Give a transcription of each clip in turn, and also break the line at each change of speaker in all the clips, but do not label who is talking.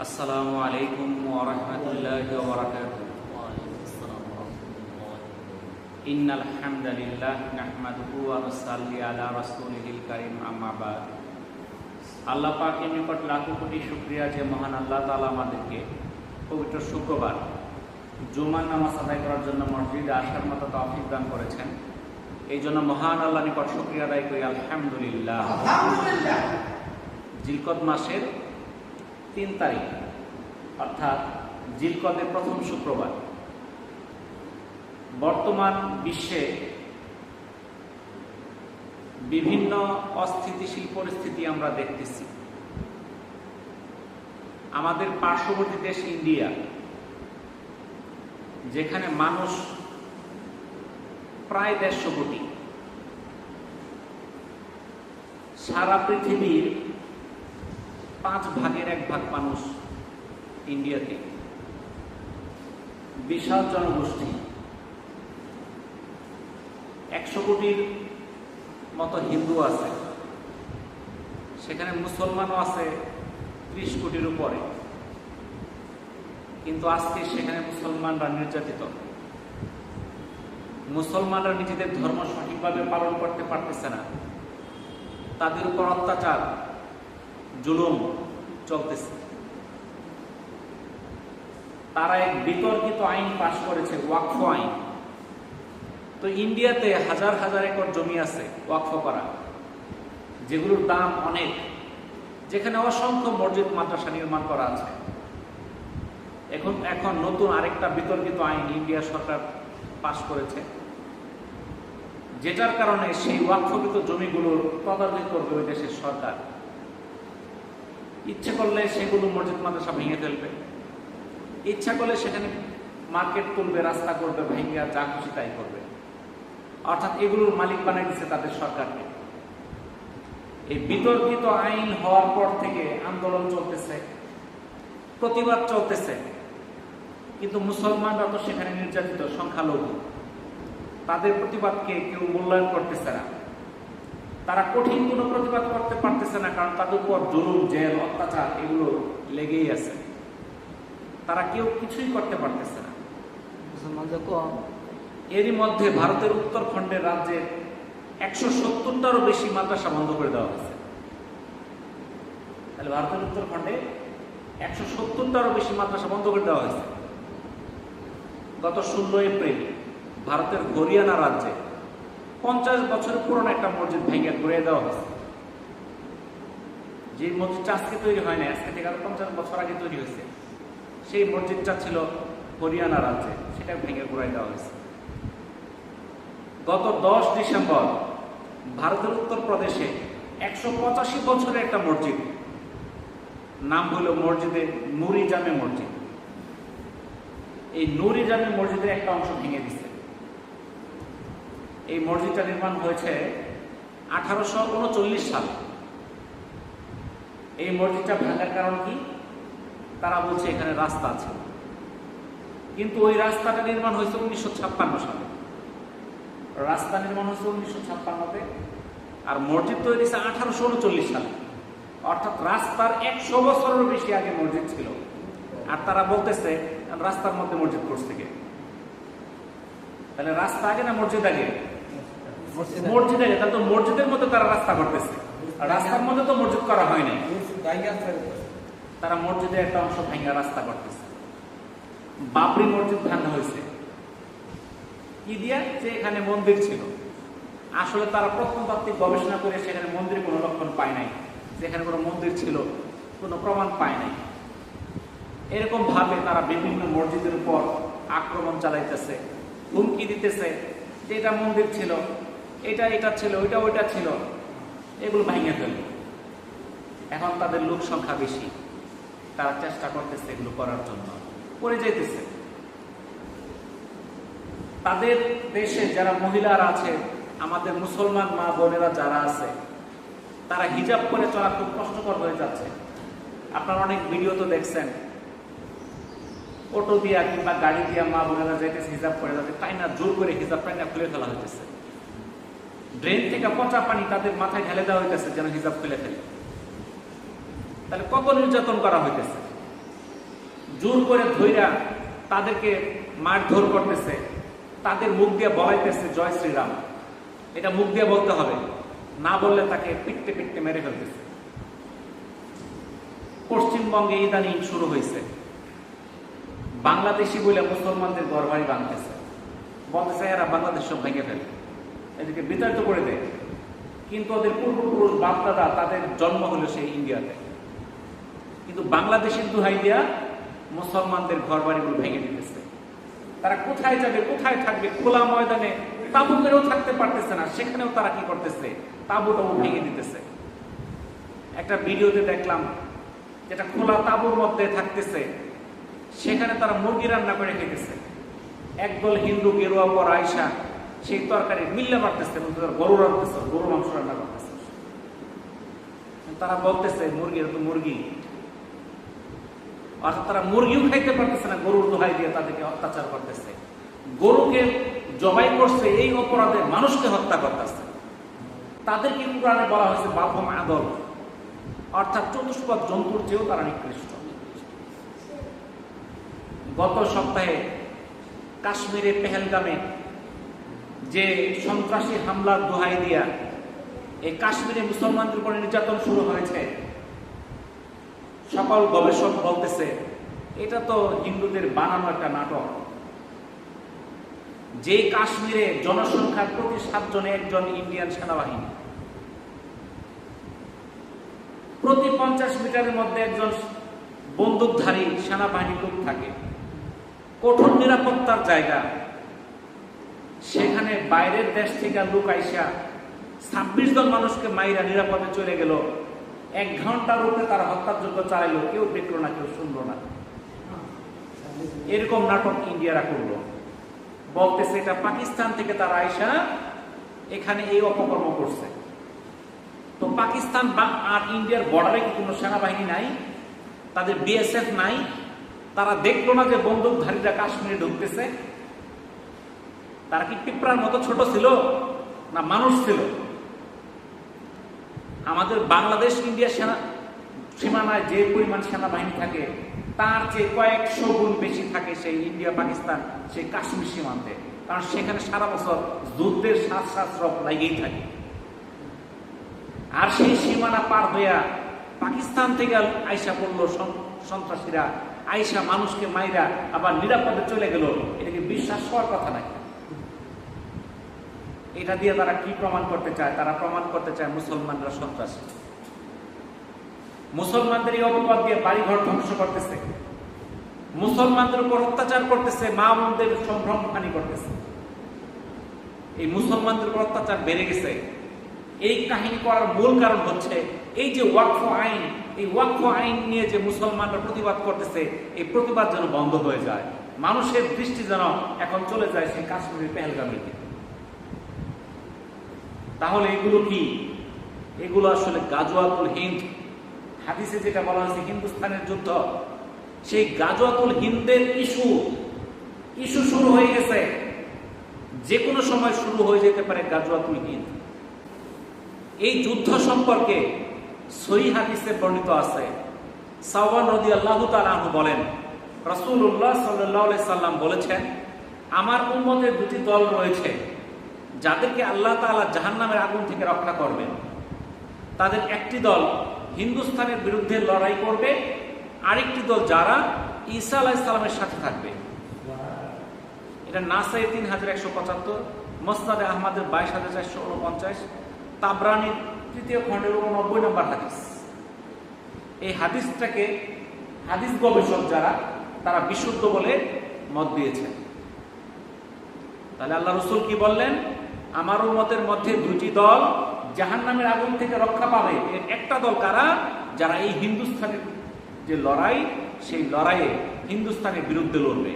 আসসালামু আলাইকুম ওয়া রাহমাতুল্লাহি ওয়া বারাকাতুহু। ইন্নাল হামদালিল্লাহ নাহমাদুহু ওয়া নুসাল্লি আলা রাসূলিল কারীম, আম্মা বাদ। আল্লাহ পাকের নিকট লাখো কোটি শুকরিয়া যে মহান আল্লাহ তাআলা আমাদেরকে পবিত্র শুক্রবার জুমার নামাজ আদায় করার জন্য মসজিদে আসার মতো তৌফিক দান করেছেন। এই জন্য মহান আল্লাহর নিকট শুকরিয়া আদায় করি, আলহামদুলিল্লাহ। জিলকদ মাসের 3 তারিখ অর্থাৎ জিলকদের প্রথম শুক্রবার। বর্তমান বিশ্বে বিভিন্ন অস্থিতিশীল পরিস্থিতি আমরা দেখতেছি। আমাদের পার্শ্ববর্তী দেশ ইন্ডিয়া, যেখানে মানুষ প্রায় 150 কোটি, সারা পৃথিবীর 5 ভাগের 1 ভাগ মানুষ ইন্ডিয়াতে, বিশাল জনগোষ্ঠী, 100 কোটির মতো হিন্দু আছে, সেখানে মুসলমানও আছে 30 কোটির উপরে। কিন্তু আজকে সেখানে মুসলমানরা নির্যাতিত। মুসলমানরা নিজেদের ধর্ম সঠিকভাবে পালন করতে পারতেছে না, তাদের উপর অত্যাচার জুলুম চলতেছে। তারা এক বিতর্কিত আইন পাশ করেছে, ওয়াকফ আইন। তো ইন্ডিয়াতে হাজার হাজার একর জমি আছে ওয়াকফ করা, যেগুলোর দাম অনেক, যেখানে অসংখ্য মসজিদ মাদ্রাসা নির্মাণ করা আছে। এখন নতুন আরেকটা বিতর্কিত আইন ইন্ডিয়া সরকার পাশ করেছে, যেটার কারণে সেই ওয়াকফকৃত জমিগুলোর তদারকি করবে ওই দেশের সরকার। ইচ্ছে করলে সেগুলো মসজিদ মাদ্রাসা ভেঙে ফেলবে, ইচ্ছা করলে সেখানে মার্কেট তুলবে, রাস্তা করবে, ভেঙে যা খুশি তাই করবে। অর্থাৎ এগুলোর মালিক বানাই দিচ্ছে তাদের সরকারকে। এই বিতর্কিত আইন হওয়ার পর থেকে আন্দোলন চলতেছে, প্রতিবাদ চলতেছে, কিন্তু মুসলমানরা তো সেখানে নির্যাতিত, সংখ্যালঘু। তাদের প্রতিবাদকে কেউ মূল্যায়ন করতেছে না। তারা কঠিন কোনো প্রতিবাদ করতে পারতেছে না, কারণ তাদের উপর জুলুম, জেল, অত্যাচার এগুলো লেগেই আছে। তারা কেউ কিছুই করতে পারতেছে না। এরই মধ্যে ভারতের উত্তরখণ্ডের রাজ্যের 170টারও বেশি মাদ্রাসা বন্ধ করে দেওয়া হয়েছে। তাহলে ভারতের উত্তরখণ্ডে 170টারও বেশি মাদ্রাসা বন্ধ করে দেওয়া হয়েছে। গত 16 এপ্রিল ভারতের হরিয়ানা রাজ্যে 50 বছরের পুরনো একটা মসজিদ ভেঙে ঘুরিয়ে দেওয়া হয়েছে। যে মসজিদটা আজকে তৈরি হয় না, আজকে থেকে আরো 50 বছর আগে তৈরি হয়েছে, সেই মসজিদটা ছিল হরিয়ানা রাজ্যে, সেটা ভেঙে ঘুরাই দেওয়া হয়েছে। গত 10 ডিসেম্বর ভারতের উত্তরপ্রদেশে 185 বছরের একটা মসজিদ, নাম হলো মসজিদে নুরি জামে মসজিদ। এই নুরি জামে মসজিদের একটা অংশ ভেঙে দিচ্ছে। এই মসজিদটা নির্মাণ হয়েছে 1839 সালে। এই মসজিদটা ভাঙার কারণ কি? তারা বলছে এখানে রাস্তা আছে, কিন্তু ওই রাস্তাটা নির্মাণ হয়েছে 1956 সালে। রাস্তা নির্মাণ হয়েছে 1956-তে, আর মসজিদ তৈরি হয়েছে 1839 সালে। অর্থাৎ রাস্তার 100 বছরেরও বেশি আগে মসজিদ ছিল। আর তারা বলতেছে রাস্তার মধ্যে মসজিদ করছে কে? তাহলে রাস্তা আগে না মসজিদ আগে? মসজিদ আগে। তাহলে তো মসজিদের মধ্যে তারা রাস্তা করতেছে, আর রাস্তার মধ্যে তো মসজিদ করা হয় নাই। তারা মসজিদের একটা অংশ ভাঙা রাস্তা করতেছে। বাবরি মসজিদ ভাঙা হয়েছে কি দিয়া? যে এখানে মন্দির ছিল। আসলে তারা প্রত্নতাত্ত্বিক গবেষণা করে সেখানে মন্দির কোনো লক্ষণ পায় নাই, যেখানে কোনো মন্দির ছিল কোনো প্রমাণ পায় নাই। এরকম ভাবে তারা বিভিন্ন মসজিদের উপর আক্রমণ চালাইতেছে, হুমকি দিতেছে যে এটা মন্দির ছিল, এটা ছিল, ওইটা ছিল, এগুলো ভেঙে ফেলবে। এখন তাদের লোক সংখ্যা বেশি, তারা চেষ্টা করতেছে এগুলো করার জন্য, করে যেতেছে। তাদের দেশে যারা মহিলারা আছে, আমাদের মুসলমান মা বোনেরা যারা আছে, তারা হিজাব করে চলা খুব কষ্টকর হয়ে যাচ্ছে। আপনারা অনেক ভিডিও তো দেখছেন, অটো দিয়া কিংবা গাড়ি দিয়া মা বোনেরা যাইতেছে, হিজাব করে যাচ্ছে, তাই না জোর করে হিজাব টাইনা খুলে ফেলা হইতেছে। ড্রেন থেকে পচা পানি তাদের মাথায় ঢেলে দেওয়া হইতেছে যেন হিজাব খুলে ফেলে। তাহলে কত নির্যাতন করা হইতেছে। জোর করে ধইরা তাদেরকে মারধর করতেছে, তাদের মুখ দিয়ে বলাইতেছে জয় শ্রীরাম। এটা মুখ দিয়ে বলতে হবে, না বললে তাকে পিটতে পিটতে মেরে ফেলতেছে। পশ্চিমবঙ্গে ইদানিং শুরু হয়েছে বাংলাদেশি বলে মুসলমানদের ঘরবাড়ি ভাঙতেছে, বলতেছে এরা বাংলাদেশ সব ভেঙে ফেলে, এদেরকে বিতাড়িত করে দেয়। কিন্তু ওদের পূর্বপুরুষ বাপদাদা তাদের জন্ম হলো সেই ইন্ডিয়াতে, কিন্তু বাংলাদেশের দুহাই দিয়া মুসলমানদের ঘরবাড়িগুলো ভেঙে দিতেছে। তারা কোথায় যাবে, কোথায় থাকবে? খোলা ময়দানে তাঁবু করেও থাকতে পারতেছে না, সেখানেও তারা কি করতেছে? তাঁবুটাও ভেঙে দিতেছে। একটা ভিডিওতে দেখলাম যেটা খোলা তাঁবুর মধ্যে থাকতেছে, সেখানে তারা মুরগি রান্না করে খেতেছে। একদল হিন্দু গেরুয়া পর আয়সা সেই তরকারি মিললে পারতেছে, গরু রাখতেছে, গরু মাংস রান্না করতেছে। তারা বলতেছে মুরগি, তো মুরগি, অর্থাৎ তারা মুরগিও খাইতে পারতেছে না, গরুর দোহাই দিয়ে তাদেরকে অত্যাচার করতেছে। গরুকে জবাই করছে, এই অপরাধে মানুষকে হত্যা করতেছে। তাদেরকে কোরআনে বলা হয়েছে বালহম আদল, অর্থাৎ চতুষ্পদ জন্তুর চেয়েও তারা নিকৃষ্ট। গত সপ্তাহে কাশ্মীরে পেহেলগামে যে সন্ত্রাসী হামলার দোহাই দিয়া এই কাশ্মীরে মুসলমানদের উপর নির্যাতন শুরু হয়েছে, সকল গবেষক বলতেছে এটা তো হিন্দুদের বানানো একটা নাটক। যে কাশ্মীরে জনসংখ্যার প্রতি 7 জনে একজন ইন্ডিয়ান সেনাবাহিনী, প্রতি 50 মিটারের মধ্যে একজন বন্দুকধারী সেনাবাহিনীর লোক থাকে, কঠোর নিরাপত্তার জায়গা। সেখানে বাইরের দেশ থেকে লোক আইসা 26 জন মানুষকে মাইরা নিরাপদে চলে গেল। 1 ঘন্টার উপরে তারা হত্যাযজ্ঞ চালাইলো, কেউ দেখলো না, কেউ শুনলো না। এরকম নাটক ইন্ডিয়ারা করলো, বলতেছে এটা পাকিস্তান থেকে তারা আইসা এখানে এই অপকর্ম করছে। তো পাকিস্তান আর ইন্ডিয়ার বর্ডারে কি কোনো সেনাবাহিনী নাই? তাদের বিএসএফ নাই? তারা দেখলো না যে বন্দুকধারীরা কাশ্মীরে ঢুকতেছে? তারা কি পিঁপড়ার মতো ছোট ছিল, না মানুষ ছিল? আমাদের বাংলাদেশ ইন্ডিয়া সীমানায় যে পরিমাণ সেনাবাহিনী থাকে তার চেয়ে কয়েকশো গুণ বেশি থাকে সেই ইন্ডিয়া পাকিস্তান সেই কাশ্মীর সীমান্তে, কারণ সেখানে সারা বছর যুদ্ধের শ্বাস লাগেই থাকে। আর সেই সীমানা পার হইয়া পাকিস্তান থেকে আইসা পড়লো সন্ত্রাসীরা, আইসা মানুষকে মাইরা আবার নিরাপদে চলে গেল। এটাকে বিশ্বাস হওয়ার কথা নাকি? এটা দিয়ে তারা কি প্রমাণ করতে চায়? তারা প্রমাণ করতে চায় মুসলমানরা সন্ত্রাসী। মুসলমানদের এই অপবাদ দিয়ে বাড়িঘর ধ্বংস করতেছে, মুসলমানদের উপর অত্যাচার করতেছে, মা বোনদের সম্ভ্রমহানি করতেছে। এই মুসলমানদের উপর অত্যাচার বেড়ে গেছে। এই কাহিনী করার মূল কারণ হচ্ছে এই যে ওয়াকফ আইন, এই ওয়াকফ আইন নিয়ে যে মুসলমানরা প্রতিবাদ করতেছে, এই প্রতিবাদ যেন বন্ধ হয়ে যায়, মানুষের দৃষ্টি যেন এখন চলে যায় সেই কাশ্মীরের পেহেলগামের দিকে। তাহলে এগুলো কি? এগুলো আসলে গাজওয়াতুল হিন্দ। হাদিসে যেটা বলা হয়েছে হিন্দুস্তানের যুদ্ধ, সেই গাজওয়াতুল হিন্দের ইস্যু শুরু হয়ে গেছে। যে কোনো সময় শুরু হয়ে যেতে পারে গাজওয়াতুল হিন্দ। এই যুদ্ধ সম্পর্কে সহিহ হাদিসে বর্ণিত আছে। সাওবান রাদিয়াল্লাহু তাআলা আনহু বলেন, রাসূলুল্লাহ সাল্লাল্লাহু আলাইহি সাল্লাম বলেছেন, আমার উম্মতের 2টি দল রয়েছে যাদেরকে আল্লাহ তাআলা জাহান্নামের আগুন থেকে রক্ষা করবেন। তাদের একটি দল হিন্দুস্তানের বিরুদ্ধে লড়াই করবে, আরেকটি দল যারা ঈসা আলাইহিস সালামের সাথে থাকবে। এটা নাসাই 3175, মুসনাদে আহমদের 22449, তাবরানির 3য় খণ্ডের 89 নম্বর হাদিস। এই হাদিসটাকে হাদিস গবেষক যারা তারা বিশুদ্ধ বলে মত দিয়েছেন। তাহলে আল্লাহ রাসূল কি বললেন? আমার উম্মতের মধ্যে 2টি দল জাহান্নামের আগুন থেকে রক্ষা পাবে। এর একটা দল কারা? যারা এই হিন্দুস্তানের যে লড়াই, সেই লড়াইয়ে হিন্দুস্তানের বিরুদ্ধে লড়বে।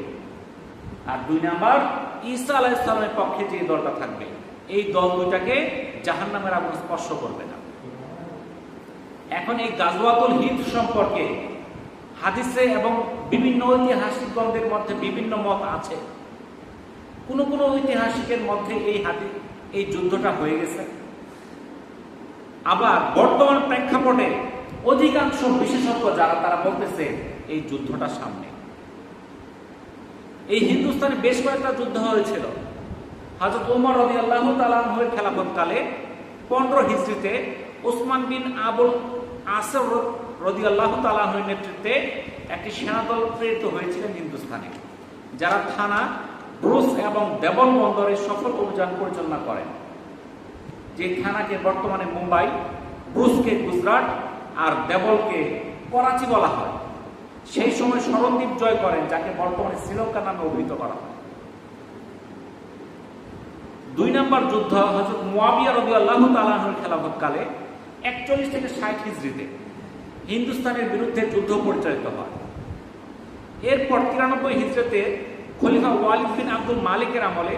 আর 2 নাম্বার ঈসা আলাইহিস সালামের পক্ষে যে দলটা থাকবে, এই দল দুটাকে জাহান্নামের আগুন স্পর্শ করবে না। এখন এই গাজওয়াতুল হিন্দ সম্পর্কে হাদিসে এবং বিভিন্ন ঐতিহাসিক গ্রন্থের মধ্যে বিভিন্ন মত আছে। কোন কোন ঐতিহাসিকের মধ্যে এই যুদ্ধটা হয়ে গেছে। আবার বর্তমান প্রেক্ষাপটে অধিকাংশ বিশেষজ্ঞ যারা তারা বলতেছে এই যুদ্ধটা সামনে। এই হিন্দুস্তানে বেশ কয়েকটা যুদ্ধ হয়েছিল। হযরত ওমর রাদিয়াল্লাহু তাআলা আনহুর খেলাফতকালে 15 হিজরিতে ওসমান বিন আবুল আসর রাদিয়াল্লাহু তাআলা আনহুর নেতৃত্বে একটি সেনাদল প্রেরিত হয়েছিলেন হিন্দুস্তানে, যারা থানা, ব্রুস এবং দেবল বন্দরে সফল অভিযান পরিচালনা করেন। যে থানাকে বর্তমানে মুম্বাই, ব্রুসকে গুজরাট আর দেবলকে করাচি বলা হয়, সেই সময় স্মরণদ্বীপ জয় করেন, যাকে বর্তমানে শ্রীলঙ্কা নামে অভিহিত করা হয়। 2 নম্বর যুদ্ধ হযরত মুয়াবিয়া রাদিয়াল্লাহু তাআলা আনহুর খেলাফতকালে 41 থেকে 60 হিজরিতে হিন্দুস্তানের বিরুদ্ধে যুদ্ধ পরিচালিত হয়। এরপর 93 হিজরিতে খলিফা ওয়ালিদ বিন আব্দুল মালিকের আমলে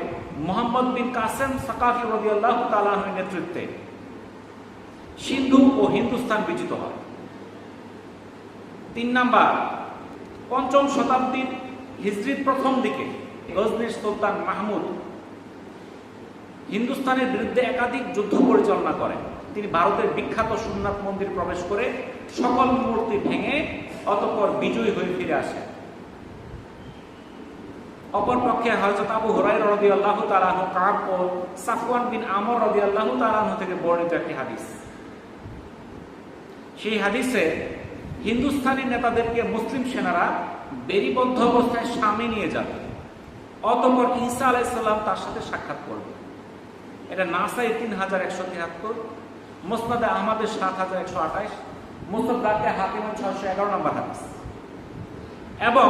মুহাম্মদ বিন কাসেম সাকাফি রাদিয়াল্লাহু তাআলা আনহুর নেতৃত্বে সিন্ধু ও হিন্দুস্তান বিজিত হয়। 3 নাম্বার 5ম শতাব্দীর হিজরির প্রথম দিকে গজনির সুলতান মাহমুদ হিন্দুস্তানের বিরুদ্ধে একাধিক যুদ্ধ পরিচালনা করেন। তিনি ভারতের বিখ্যাত সোমনাথ মন্দির প্রবেশ করে সকল মূর্তি ভেঙে অতঃপর বিজয়ী হয়ে ফিরে আসেন। অপরপক্ষে হযরত আবু হুরায়রা রাদিয়াল্লাহু তাআলা আনহু কাব ও সাফওয়ান বিন আমর রাদিয়াল্লাহু তাআলা আনহু থেকে বর্ণিত একটি হাদিস। সেই হাদিসে হিন্দুস্তানি নেতাদেরকে মুসলিম সেনারা বেরিবদ্ধ অবস্থায় শামে নিয়ে যাবে, অতঃপর ঈসা আলাইহিস সালাম তার সাথে সাক্ষাৎ করবে। এটা নাসাই 3173, মুসনাদে আহমদের 7128, মুসতাদরাকে হাকিমের 611 নম্বর হাদিস এবং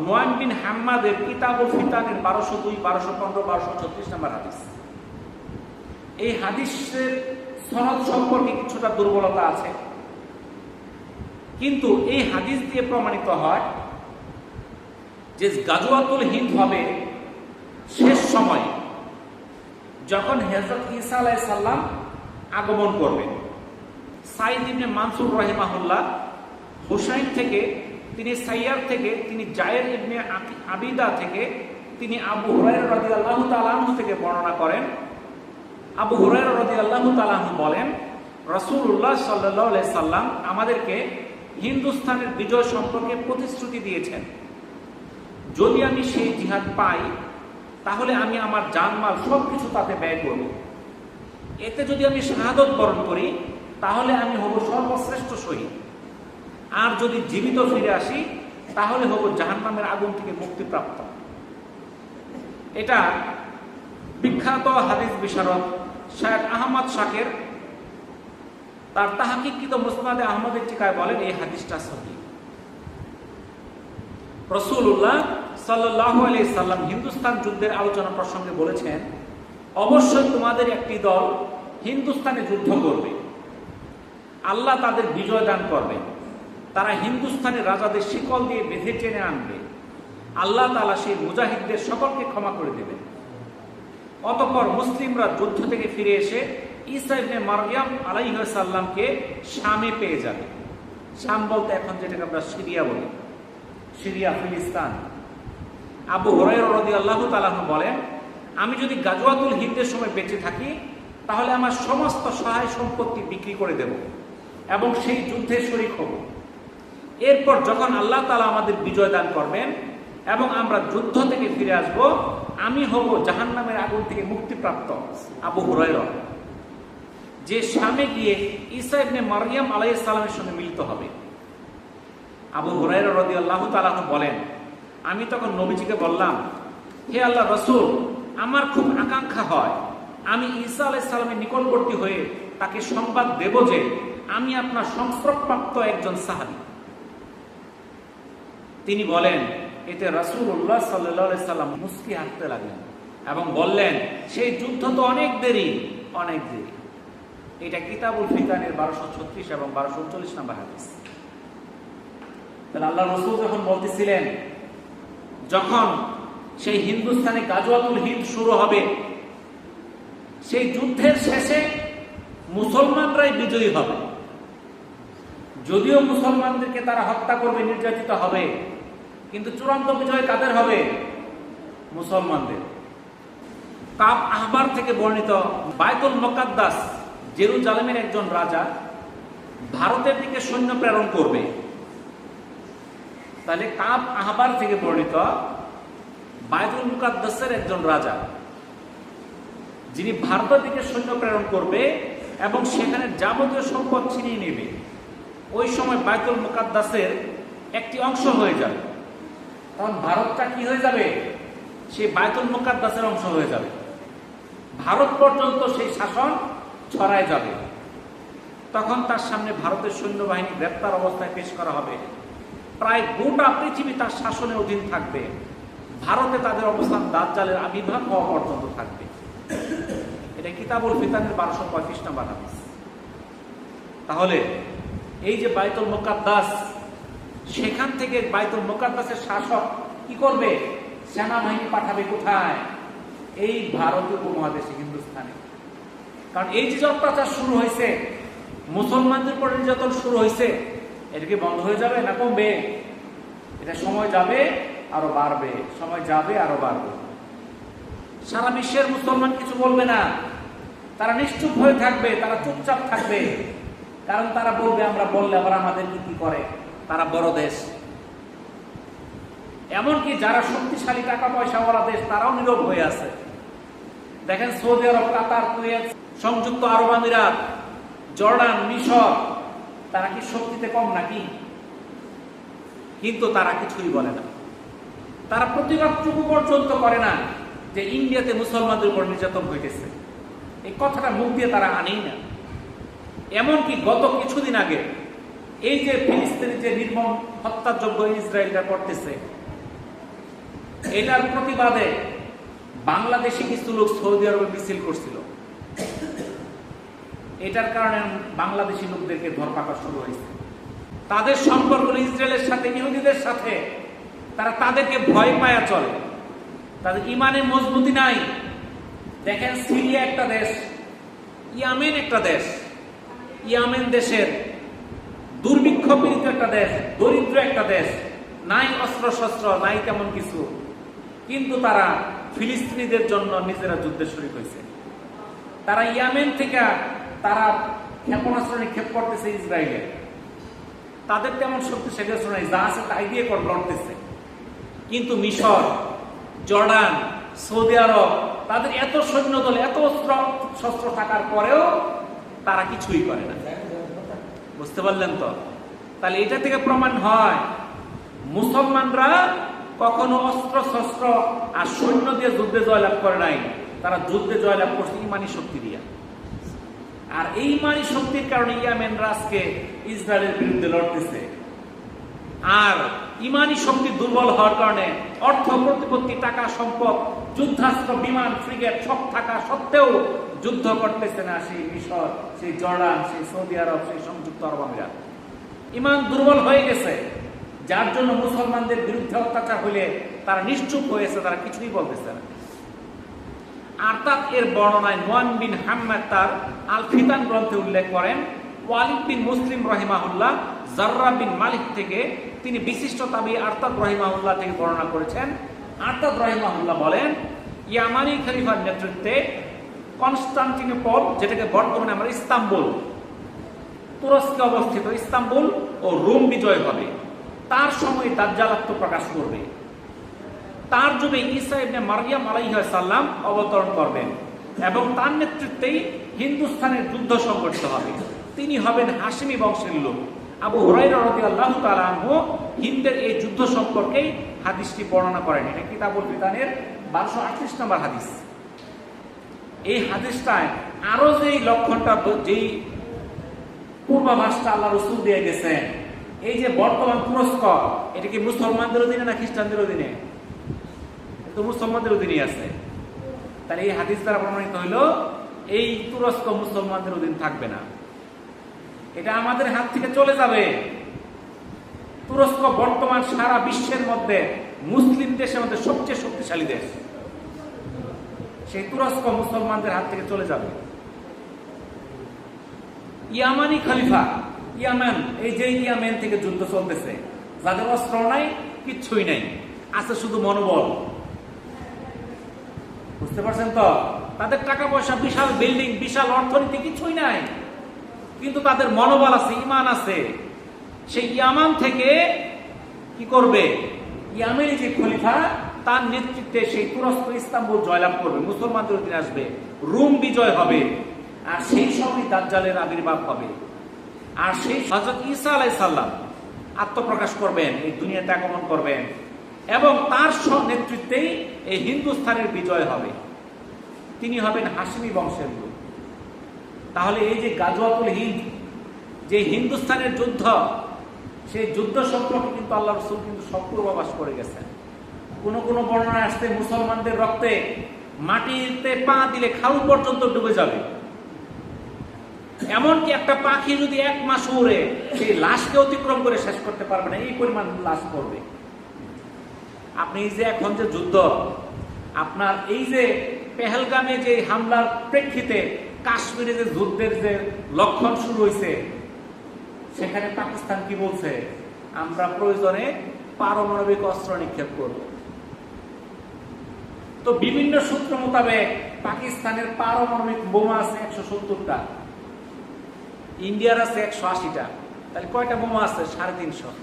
নুআইম বিন হাম্মাদের কিতাবুল ফিতানের 1202, 1215, 1236 নম্বর হাদিস। এই হাদিসের সনদ সম্পর্কে কিছুটা দুর্বলতা আছে, কিন্তু এই হাদিস দিয়ে প্রমাণিত হয় যে গাজওয়াতুল হিন্দ হবে শেষ সময়ে, যখন হযরত ঈসা আলাইহিস সালাম আগমন করবেন। সাইদ ইবনে মানসুর রাহিমাহুল্লাহ হুসাইন থেকে, তিনি সাইয়ার থেকে, তিনি জায়ের ইবনে আবিদা থেকে, তিনি আবু হুরায়রা রাদিয়াল্লাহু তাআলা আনহু থেকে বর্ণনা করেন। আবু হুরায়রা রাদিয়াল্লাহু তাআলা আনহু বলেন, রাসূলুল্লাহ সাল্লাল্লাহু আলাইহি সাল্লাম আমাদেরকে হিন্দুস্তানের বিজয় সম্পর্কে প্রতিশ্রুতি দিয়েছেন। যদি আমি সেই জিহাদ পাই, তাহলে আমি আমার জানমাল সবকিছু তাতে ব্যয় করব। এতে যদি আমি শাহাদত বরণ করি, তাহলে আমি হব সর্বশ্রেষ্ঠ শহীদ। আর যদি জীবিত ফিরে আসি, তাহলে হব জাহান্নামের আগুন থেকে মুক্তিপ্রাপ্ত। এটা বিখ্যাত হাদিস বিশারদ শায়খ আহমদ শাকের তার তাহকিককৃত মুসনাদে আহমদের টিকায় বলেন, এই হাদিসটা সহিহ। রাসূলুল্লাহ সাল্লাল্লাহু আলাইহি সাল্লাম হিন্দুস্তান যুদ্ধের আলোচনা প্রসঙ্গে বলেছেন, অবশ্যই তোমাদের একটি দল হিন্দুস্তানে যুদ্ধ করবে, আল্লাহ তাদের বিজয় দান করবে। তারা হিন্দুস্তানের রাজাদের শিকল দিয়ে বেঁধে টেনে আনবে, আল্লাহ তাআলা সেই মুজাহিদদের সকলকে ক্ষমা করে দেবেন। অতঃপর মুসলিমরা যুদ্ধ থেকে ফিরে এসে ঈসা ইবনে মারইয়াম আলাইহিস সালামকে শামে পেয়ে যাবে। শাম বলতে এখন যেটাকে আমরা সিরিয়া বলি, সিরিয়া, ফিলিস্তিন। আবু হুরায়রা রাদিয়াল্লাহু তাআলা আনহু বলেন, আমি যদি গাজওয়াতুল হিন্দের সময় বেঁচে থাকি, তাহলে আমার সমস্ত সহায় সম্পত্তি বিক্রি করে দেব এবং সেই যুদ্ধে শরীক হব। এরপর যখন আল্লাহ তাআলা আমাদের বিজয় দান করবেন এবং আমরা যুদ্ধ থেকে ফিরে আসব, আমি হব জাহান্নামের আগুন থেকে মুক্তিপ্রাপ্ত আবু হুরায়রা, যে শামে গিয়ে ঈসা ইবনে মারইয়াম আলাইহিস সালামের সঙ্গে মিলিত হবে। আবু হুরায়রা রাদিয়াল্লাহু তাআলা আনহু বলেন, আমি তখন নবীজিকে বললাম, হে আল্লাহ রাসূল, আমার খুব আকাঙ্ক্ষা হয় আমি ঈসা আলাইহিস সালামের নিকটবর্তী হয়ে তাকে সংবাদ দেব যে আমি আপনার সংস্পর্শপ্রাপ্ত একজন সাহাবী। তিনি বলেন, এতে রাসূলুল্লাহ সাল্লাল্লাহু আলাইহি সাল্লাম মুস্কি হাসতে লাগলেন এবং বললেন, সেই যুদ্ধ তো অনেক দেরি, অনেক দেরি। এটা কিতাবুল ফিতানের 1236 এবং 1239 নম্বর হাদিস। তাহলে আল্লাহ রাসূল যখন বলতেছিলেন, যখন সেই হিন্দুস্তানে গাজওয়াতুল হিন্দ শুরু হবে, সেই যুদ্ধের শেষে মুসলমানরাই বিজয়ী হবে। যদিও মুসলমানদেরকে তারা হত্যা করবে, নির্যাতিত হবে, কিন্তু চূড়ান্ত বিজয় কাদের হবে? মুসলমানদের। কাব আহবার থেকে বর্ণিত, বাইতুল মুকাদ্দাস জেরুজালেমের একজন রাজা ভারতের দিকে সৈন্য প্রেরণ করবে। তাহলে কাব আহবার থেকে বর্ণিত, বায়তুল মুকাদ্দাসের একজন রাজা, যিনি ভারতের দিকে সৈন্য প্রেরণ করবে এবং সেখানে যাবতীয় সম্পদ ছিনিয়ে নেবে। ওই সময় বায়তুল মুকাদ্দাসের একটি অংশ হয়ে যাবে, তখন ভারতটা কি হয়ে যাবে? সেই বায়তুল মুকাদ্দাসের অংশ হয়ে যাবে। ভারত পর্যন্ত সেই শাসন ছড়ায় যাবে। তখন তার সামনে ভারতের সৈন্যবাহিনী গ্রেপ্তার অবস্থায় পেশ করা হবে। প্রায় গোটা পৃথিবী তার শাসনের অধীন থাকবে। ভারতে তাদের অবস্থান দাজ্জালের আবির্ভাব হওয়া পর্যন্ত থাকবে। এটা কিতাবুল ফিতানের 1235 নম্বর হাদিস। তাহলে এই যে বায়তুল মুকাদ্দাস, সেখান থেকে বায়তুল মুকাদ্দাসের শাসক কি করবে? সেনাবাহিনী পাঠাবে কোথায়? এই ভারতীয় উপমহাদেশে, হিন্দুস্তানে। কারণ এই যে অত্যাচার শুরু হয়েছে, মুসলমানদের উপর নির্যাতন শুরু হয়েছে, এটা কি বন্ধ হয়ে যাবে না কমবে? এটা সময় যাবে আরো বাড়বে, সময় যাবে আরো বাড়বে। সারা বিশ্বের মুসলমান কিছু বলবে না, তারা নিশ্চুপ হয়ে থাকবে, তারা চুপচাপ থাকবে। কারণ তারা বলবে আমরা বললে আবার আমাদের কি করে, তারা বড় দেশ। এমনকি যারা শক্তিশালী টাকা পয়সাওয়ালা দেশ, তারাও নীরব হয়ে আছে। দেখেন সৌদি আরব, কাতার, কুয়েত, সংযুক্ত আরব আমিরাত, জর্ডান, মিশর, তারা কি শক্তিতে কম নাকি? কিন্তু তারা কিছুই বলে না। তারা প্রতিবাদটুকু পর্যন্ত করে না যে ইন্ডিয়াতে মুসলমানদের উপর নির্যাতন হইতেছে। এই কথাটা মুখ দিয়ে তারা আনেই না। এমনকি গত কিছুদিন আগে এই যে ফিলিস্তিনে যে নির্মম হত্যাযজ্ঞ ইসরায়েলরা করতেছে, এটার প্রতিবাদে বাংলাদেশি কিছু লোক সৌদি আরবে মিছিল করছিল। এটার কারণে বাংলাদেশি লোকদেরকে ধরপাকড় শুরু হয়েছে। তাদের সম্পর্ক ইসরায়েলের সাথে, ইহুদিদের সাথে, তারা তাদেরকে ভয় পায়া চলে। তাদের ইমানের মজবুতি নাই। দেখেন সিরিয়া একটা দেশ, ইয়ামেন একটা দেশ। ইয়ামেন দেশের দুর্ভিক্ষ পীড়িত একটা দেশ, দরিদ্র একটা দেশ, নাই অস্ত্র শস্ত্র, নাই তেমন কিছু, কিন্তু তারা ফিলিস্তিনিদের জন্য নিজেরা যুদ্ধে শরীক হয়েছে। তারা ইয়ামেন থেকে তারা ক্ষেপণাস্ত্র নিক্ষেপ করতেছে ইসরায়েলে। তাদের তেমন শক্তিশালী অস্ত্র নাই, যা আছে তাই দিয়ে লড়তেছে। কিন্তু মিশর, জর্ডান, সৌদি আরব, তাদের এত সৈন্যদল, এত অস্ত্র শস্ত্র থাকার পরেও তারা কিছুই করে না। বুঝতে পারলেন তো? তাহলে এটা থেকে প্রমাণ হয় মুসলমানরা কখনো অস্ত্র শস্ত্র আর সৈন্য দিয়ে যুদ্ধে জয়লাভ করে নাই। তারা যুদ্ধে জয়লাভ করছে ইমানি শক্তি দিয়ে। আর এই ইমানি শক্তির কারণে ইয়ামেনরা আজকে ইসরায়েলের বিরুদ্ধে লড়তেছে। আর ইমানি শক্তি দুর্বল হওয়ার কারণে অর্থ প্রতিপত্তি, টাকা সম্পদ, যুদ্ধাস্ত্র, বিমান, ফ্রিগেট সব থাকা সত্ত্বেও যুদ্ধ করতেছে না সেই মিশর, সেই জর্ডান, সেই সৌদি আরব, সেই সংযুক্ত আরব আমিরাত। ইমান দুর্বল হয়ে গেছে, যার জন্য মুসলমানদের বিরুদ্ধে অত্যাচার হইলে তারা নিশ্চুপ হয়েছে, তারা কিছুই বলতেছে না। আর তার এর বর্ণনায় নোয়ান বিন হাম্মাদ তার আল ফিতান গ্রন্থে উল্লেখ করেন, ওয়ালিদ বিন মুসলিম রহিমাহুল্লাহ জাররা বিন মালিক থেকে, তিনি বিশিষ্ট তাবি আরতাদ রহিমাহুল্লাহ থেকে বর্ণনা করেছেন। আরতাদ রহিমাহুল্লাহ বলেন, ইয়ামানি খলিফার নেতৃত্বে কনস্টান্টিনোপল, যেটাকে বর্তমানে আমরা ইস্তাম্বুল, তুরস্কে অবস্থিত ইস্তাম্বুল ও রোম বিজয় হবে। তার সময় দাজ্জাল আত্মপ্রকাশ করবে। তার যুগে ঈসা ইবনে মারইয়াম আলাইহিস সালাম অবতরণ করবেন এবং তার নেতৃত্বেই হিন্দুস্তানের যুদ্ধ সংঘটিত হবে। তিনি হবেন হাশিমি বংশের লোক। আবু হুরায়রা রাদিয়াল্লাহু তাআলা আনহু হিন্দের এই যুদ্ধ সম্পর্কেই হাদিসটি বর্ণনা করেন। এটা কিতাবুল ফিতানের 1238 নম্বর হাদিস। এই হাদিসটায় আরো যেই লক্ষণটা, যেই পূর্বাভাসটা আল্লাহ রাসূল দিয়ে গেছেন, এই যে বর্তমান তুরস্ক, এটা কি মুসলমানদের অধীনে না খ্রিস্টানদের অধীনে? তো মুসলমানদের অধীনে আছে। তাহলে এই হাদিস দ্বারা প্রমাণিত হইল এই তুরস্ক মুসলমানদের অধীন থাকবে না, এটা আমাদের হাত থেকে চলে যাবে। তুরস্ক বর্তমান সারা বিশ্বের মধ্যে মুসলিম দেশের মধ্যে সবচেয়ে শক্তিশালী দেশ। সেই তুরস্ক মুসলমানদের হাত থেকে চলে যাবে। ইয়ামানি খলিফা, ইয়ামেন, এই যে ইয়ামেন থেকে যুদ্ধ চলতেছে, যাদের অস্ত্র নাই, কিচ্ছুই নাই, আছে শুধু মনোবল। বুঝতে পারছেন তো? তাদের টাকা পয়সা, বিশাল বিল্ডিং, বিশাল অর্থনীতি কিছুই নাই, কিন্তু তাদের মনোবল আছে, ইমান আছে। সেই ইয়ামান থেকে কি করবে? ইয়ামেনি যে খলিফা, তার নেতৃত্বে সেই তুরস্ক ইস্তাম্বুল জয়লাভ করবে, মুসলমানদের অধীনে আসবে, রোম বিজয় হবে, আর সেই সময় দাজ্জালের আবির্ভাব হবে। আর সেই হযরত ঈসা আলাইহিস সালাম আত্মপ্রকাশ করবেন, এই দুনিয়াতে আগমন করবেন, এবং তার নেতৃত্বেই এই হিন্দুস্তানের বিজয় হবে। তিনি হবেন হাশিমি বংশের লোক। তাহলে এই যে গাজওয়াতুল হিন্দ, যে হিন্দুস্তানের যুদ্ধ, সেই যুদ্ধ সম্পর্কে কিন্তু আল্লাহ রাসূল কিন্তু সব পূর্বাভাস করে গেছেন। কোন কোন বর্ণনায় আসতে মুসলমানদের রক্তে মাটিতে পা দিলে খাল পর্যন্ত ডুবে যাবে। এমনকি একটা পাখি যদি 1 মাস উড়ে, সেই লাশকে অতিক্রম করে শেষ করতে পারবে না, এই পরিমাণ লাশ পড়বে। আপনি এই যে এখন যে যুদ্ধ, আপনার এই যে পেহেলগামে যে হামলার প্রেক্ষিতে কাশ্মীরে যে যুদ্ধের যে লক্ষণ শুরু হয়েছে, সেখানে পাকিস্তান কি বলছে? আমরা প্রয়োজনে পারমাণবিক অস্ত্র নিক্ষেপ করব। তো বিভিন্ন সূত্র মোতাবেক পাকিস্তানের পারমাণবিক বোমা আছে 170টা, ইন্ডিয়ার আছে 180টা। তাহলে কয়টা বোমা আছে? 350।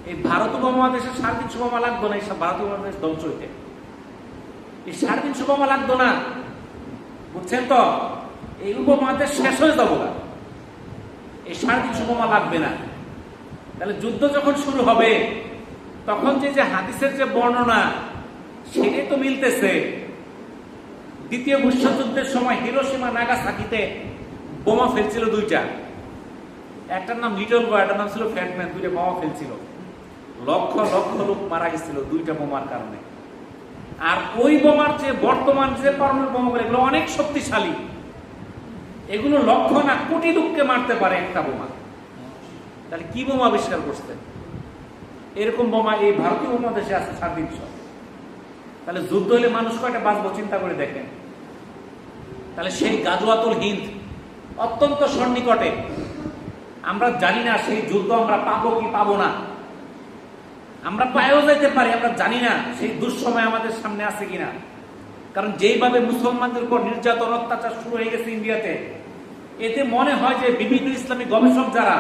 এই ভারত উপমহাদেশে 350 বোমা লাগতো না, এই ভারত উপমহাদেশ ধ্বংস হইতে। এই 350 বোমা লাগতো না, বুঝছেন তো? এই উপমহাদেশ শেষ হয়ে যাবো না, এই 350 বোমা লাগবে না। তাহলে যুদ্ধ যখন শুরু হবে, তখন যে হাদিসের যে বর্ণনা, সেটাই তো মিলতেছে। দ্বিতীয় বিশ্বযুদ্ধের সময় হিরোশিমা নাগাসাকিতে বোমা ফেলছিল 2টা, একটার নাম লিটল বয়, একটার নাম ছিল ফ্যাটম্যান। 2টা বোমা ফেলছিল, লক্ষ লক্ষ লোক মারা গেছিল 2টা বোমার কারণে। আর ওই বোমার যে বর্তমান যে পারমাণবিক বোমাগুলো, এগুলো অনেক শক্তিশালী, এগুলো লক্ষ না কোটি লোককে মারতে পারে একটা বোমা। তাহলে কি বোমা আবিষ্কার করছে? এরকম বোমা এই ভারতীয় উপমহাদেশে আছে 350। তাহলে যুদ্ধ হলে মানুষ কয়টা বাঁচবো চিন্তা করে দেখেন। তাহলে সেই গাজওয়াতুল হিন্দ অত্যন্ত সন্নিকটে। আমরা জানি না সেই যুদ্ধ আমরা পাবো কি পাবো না, আমরা পায়েও যেতে পারি, আমরা জানি না সেই দুঃসময় আমাদের সামনে আছে কিনা। কারণ যেইভাবে মুসলমানদের উপর নির্যাতন অত্যাচার শুরু হয়ে গেছে ইন্ডিয়াতে, এতে মনে হয় যে বিভিন্ন ইসলামী গবেষক যারা,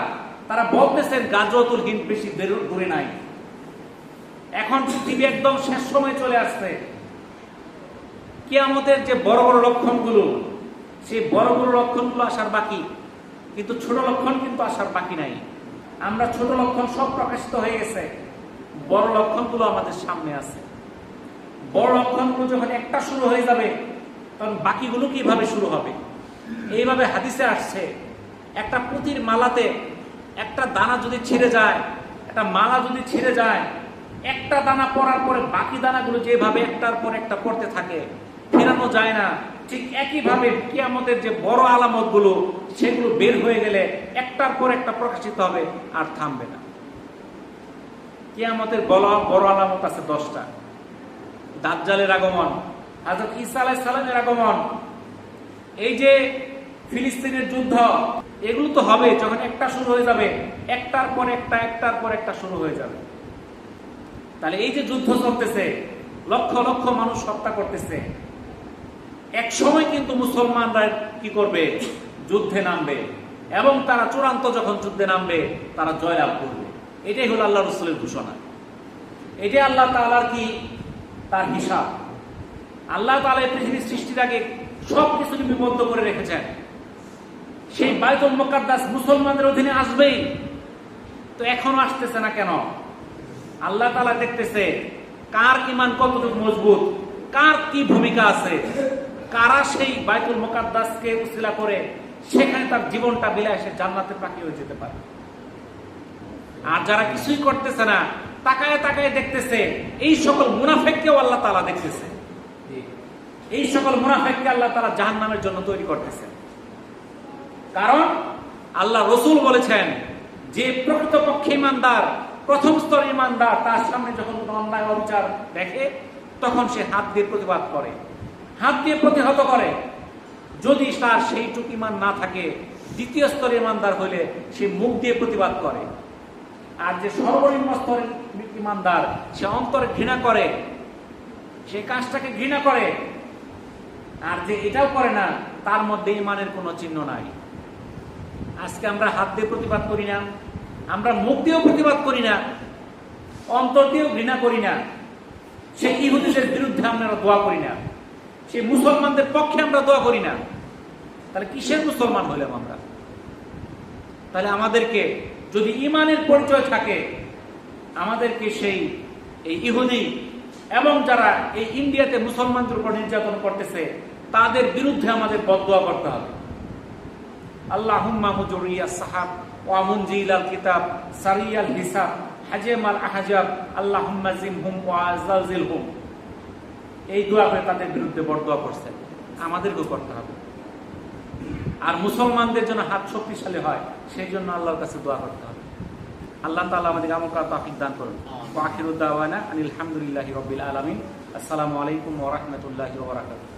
তারা বলতেছেন গাজওয়াতুল হিন্দ বেশি দূরে নাই। এখন পৃথিবী একদম শেষ সময় চলে আসছে। কিয়ামতের যে বড় বড় লক্ষণগুলো, সেই বড় বড় লক্ষণগুলো আসার বাকি, কিন্তু ছোট লক্ষণ কিন্তু আসার বাকি নাই। আমরা ছোট লক্ষণ সব প্রকাশিত হয়ে গেছে, বড় লক্ষণগুলো আমাদের সামনে আছে। বড় লক্ষণগুলো যখন একটা শুরু হয়ে যাবে, তখন বাকিগুলো কিভাবে শুরু হবে? এইভাবে হাদিসে আসছে, একটা পুঁতির মালাতে একটা দানা যদি ছিঁড়ে যায়, একটা মালা যদি ছিঁড়ে যায়, একটা দানা পড়ার পরে বাকি দানাগুলো যেভাবে একটার পর একটা পড়তে থাকে, ফেরানো যায় না। ঠিক একইভাবে কিয়ামতের যে বড় আলামত গুলো, সেগুলো বের হয়ে গেলে একটার পর একটা প্রকাশিত হবে, আর থামবে না। কিয়ামতের বড় আলামত আছে 10টা। দাজ্জালের আগমন, হযরত ঈসা আলাইহিস সালামের আগমন, এই যে ফিলিস্তিনের যুদ্ধ, এগুলো তো হবে যখন একটা শুরু হয়ে যাবে, একটার পর একটা, একটার পর একটা শুরু হয়ে যাবে। তাহলে এই যে যুদ্ধ চলতেছে, লক্ষ লক্ষ মানুষ হত্যা করতেছে, এক সময় কিন্তু মুসলমানরা কি করবে? যুদ্ধে নামবে, এবং তারা চূড়ান্ত যখন যুদ্ধে নামবে, তারা জয়লাভ করবে। এটাই হলো আল্লাহ রাসূলের ঘোষণা। এটাই আল্লাহ তাআলার কি তার হিসাব। আল্লাহ তাআলা এই পৃথিবীর সৃষ্টির আগে সবকিছু লিপিবদ্ধ করে রেখেছেন। সেই বাইতুল মুকাদ্দাস মুসলমানদের অধীনে আসবেই, তো এখনো আসতেছে না কেন? আল্লাহ তাআলা দেখতেছে কার ঈমান কতটুকু মজবুত, কার কি ভূমিকা আছে, কারা সেই বাইতুল মুকাদ্দাসকে উসিলা করে সেখানে তার জীবনটা বিলায় সে জান্নাতের পাখি হয়ে যেতে পারে। আর যারা কিছুই করতেছে না, তাকায় তাকায় দেখতেছে, এই সকল মুনাফিককেও আল্লাহ তাআলা দেখতেছে। এই সকল মুনাফিককে আল্লাহ তাআলা জাহান্নামের জন্য তৈরি করতেছে। কারণ আল্লাহ রাসূল বলেছেন যে প্রকৃতপক্ষে ঈমানদার, প্রথম স্তরের ঈমানদার, তার সামনে যখন কোনো অন্যায় অবিচার দেখে, তখন সে হাত দিয়ে প্রতিবাদ করে, হাত দিয়ে প্রতিহত করে। যদি তার সেইটুকু ঈমান না থাকে, দ্বিতীয় স্তরের ঈমানদার হইলে সে মুখ দিয়ে প্রতিবাদ করে। আর যে সর্বনিম্ন স্তরের ঈমানদার, সে অন্তরে ঘৃণা করে, সে কাজটাকে ঘৃণা করে। আর যে এটাও করে না, তার মধ্যে ঈমানের কোনো চিহ্ন নাই। আজকে আমরা হাত দিয়ে প্রতিবাদ করি না, আমরা মুখ দিয়েও প্রতিবাদ করি না, অন্তর দিয়েও ঘৃণা করি না। সেই ইহুদিদের বিরুদ্ধে আমরা দোয়া করি না, সেই মুসলমানদের পক্ষে আমরা দোয়া করি না, তাহলে কিসের মুসলমান হইলাম আমরা? তাহলে আমাদেরকে যদি ঈমানের পরিচয় থাকে, আমাদেরকে সেই এই ইহুদি এবং যারা এই ইন্ডিয়াতে মুসলমানদের উপর নির্যাতন করতেছে তাদের বিরুদ্ধে আমাদের বদদোয়া করতে হবে। আল্লাহুম্মা মুজরিয়াস সাহাব ওয়া মুনজিলাল কিতাব সারিয়াল হিসাব হাজেমাল আহজাব আল্লাহুম্মা জিমহুম ওয়া আযলজিলহুম, এই দোয়া করে তাদের বিরুদ্ধে বদদোয়া করছে, আমাদেরকেও করতে হবে। আর মুসলমানদের জন্য হাত শক্তিশালী হয় সেই জন্য আল্লাহর কাছে দোয়া করতে হবে। আল্লাহ তাআলা আমাদের আমল করার তৌফিক দান করুন। ওয়া আখিরু দাওয়ানা আনিল হামদুলিল্লাহি রাব্বিল আলামিন। আসসালামু আলাইকুম ওয়া রাহমাতুল্লাহি ওয়া বারাকাতুহু।